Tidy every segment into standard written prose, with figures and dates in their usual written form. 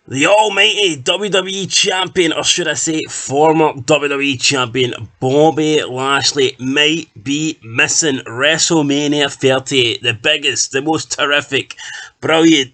The almighty WWE Champion, or should I say former WWE Champion, Bobby Lashley might be missing WrestleMania 38, the biggest, the most terrific, brilliant,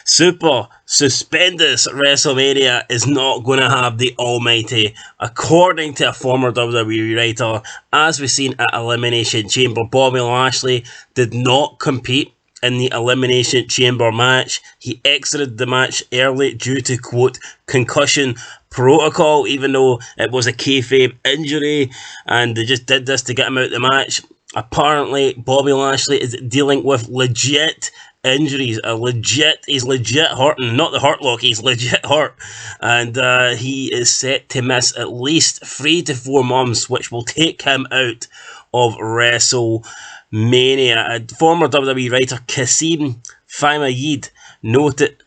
super, stupendous WrestleMania is not going to have the almighty. According to a former WWE writer, as we've seen at Elimination Chamber, Bobby Lashley did not compete in the Elimination Chamber match. He exited the match early due to, quote, concussion protocol, even though it was a kayfabe injury, and they just did this to get him out of the match. Apparently, Bobby Lashley is dealing with legit injuries. He's legit hurting. Not the hurt lock, he's legit hurt. And he is set to miss at least 3 to 4 months, which will take him out of WrestleMania. Former WWE writer Kasim Famayid noted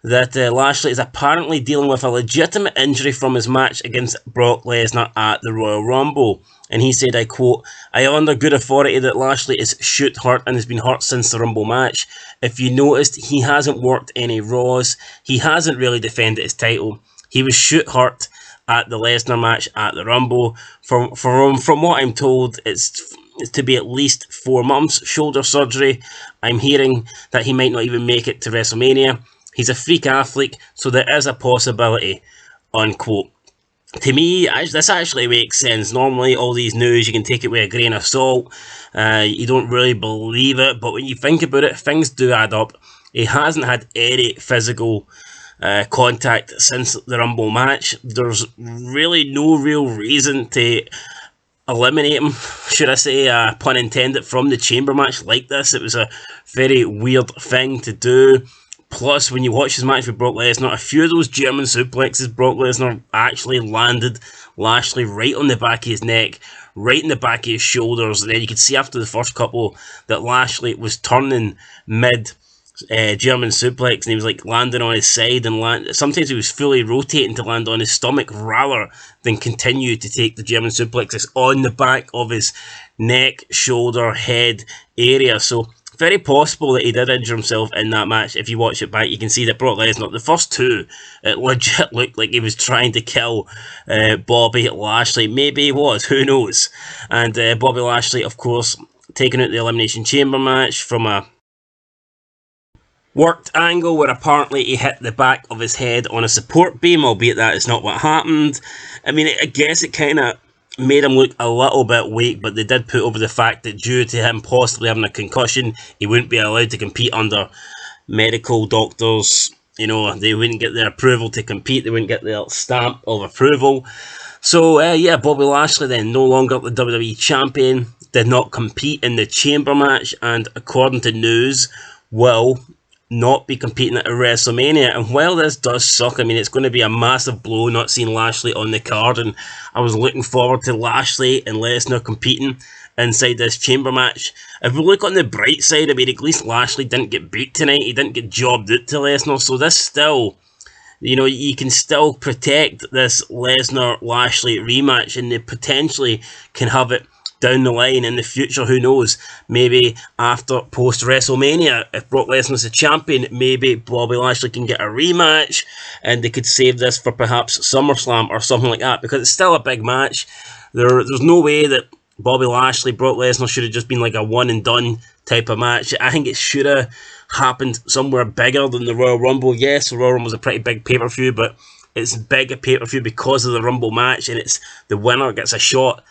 that Lashley is apparently dealing with a legitimate injury from his match against Brock Lesnar at the Royal Rumble. And he said, I quote, I am under good authority that Lashley is shoot hurt and has been hurt since the Rumble match. If you noticed, he hasn't worked any Raws. He hasn't really defended his title. He was shoot hurt at the Lesnar match at the Rumble. From what I'm told, it's to be at least 4 months shoulder surgery. I'm hearing that he might not even make it to WrestleMania. He's a freak athlete, so there is a possibility, unquote. To me, this actually makes sense. Normally, all these news, you can take it with a grain of salt. You don't really believe it, but when you think about it, things do add up. He hasn't had any physical contact since the Rumble match. There's really no real reason to eliminate him, should I say, pun intended, from the chamber match like this. It was a very weird thing to do. Plus, when you watch his match with Brock Lesnar, a few of those German suplexes Brock Lesnar actually landed Lashley right on the back of his neck, right in the back of his shoulders, and then you could see after the first couple that Lashley was turning mid German suplex, and he was like landing on his side, and sometimes he was fully rotating to land on his stomach rather than continue to take the German suplexes on the back of his neck, shoulder, head area. So very possible that he did injure himself in that match. If you watch it back, you can see that Brock Lesnar, the first two, it legit looked like he was trying to kill Bobby Lashley. Maybe he was, who knows. And Bobby Lashley, of course, taking out the Elimination Chamber match from a worked angle where apparently he hit the back of his head on a support beam, albeit that is not what happened. I mean, I guess it kind of made him look a little bit weak, but they did put over the fact that due to him possibly having a concussion, he wouldn't be allowed to compete under medical doctors. You know, they wouldn't get their approval to compete. They wouldn't get their stamp of approval. So, yeah, Bobby Lashley then no longer the WWE Champion, did not compete in the chamber match, and according to news, will not be competing at WrestleMania. And while this does suck, I mean, it's going to be a massive blow not seeing Lashley on the card, and I was looking forward to Lashley and Lesnar competing inside this chamber match. If we look on the bright side, I mean, at least Lashley didn't get beat tonight. He didn't get jobbed out to Lesnar, so this still, you know, you can still protect this Lesnar-Lashley rematch, and they potentially can have it down the line in the future. Who knows? Maybe after post-WrestleMania, if Brock Lesnar's the champion, maybe Bobby Lashley can get a rematch, and they could save this for perhaps SummerSlam or something like that, because it's still a big match. There's no way that Bobby Lashley, Brock Lesnar should have just been like a one-and-done type of match. I think it should have happened somewhere bigger than the Royal Rumble. Yes, the Royal Rumble was a pretty big pay-per-view, but it's big a pay-per-view because of the Rumble match, and it's the winner gets a shot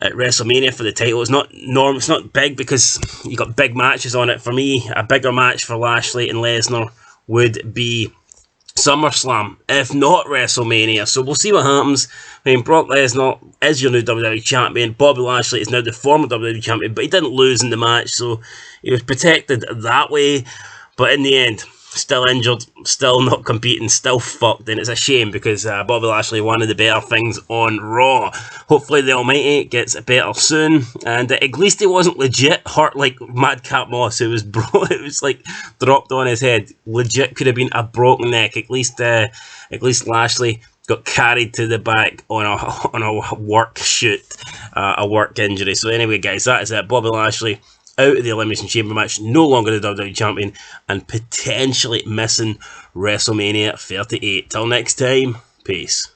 at WrestleMania for the title. It's not big because you got big matches on it. For me, a bigger match for Lashley and Lesnar would be SummerSlam, if not WrestleMania. So we'll see what happens. I mean, Brock Lesnar is your new WWE Champion. Bobby Lashley is now the former WWE Champion, but he didn't lose in the match, so he was protected that way. But in the end, still injured, still not competing, still fucked, and it's a shame because Bobby Lashley, one of the better things on Raw. Hopefully the Almighty gets better soon, and at least he wasn't legit hurt like Madcap Moss. It was it was like dropped on his head. Legit could have been a broken neck. At least Lashley got carried to the back on a work shoot, a work injury. So anyway, guys, that is it. Bobby Lashley out of the Elimination Chamber match, no longer the WWE Champion, and potentially missing WrestleMania 38. Till next time, peace.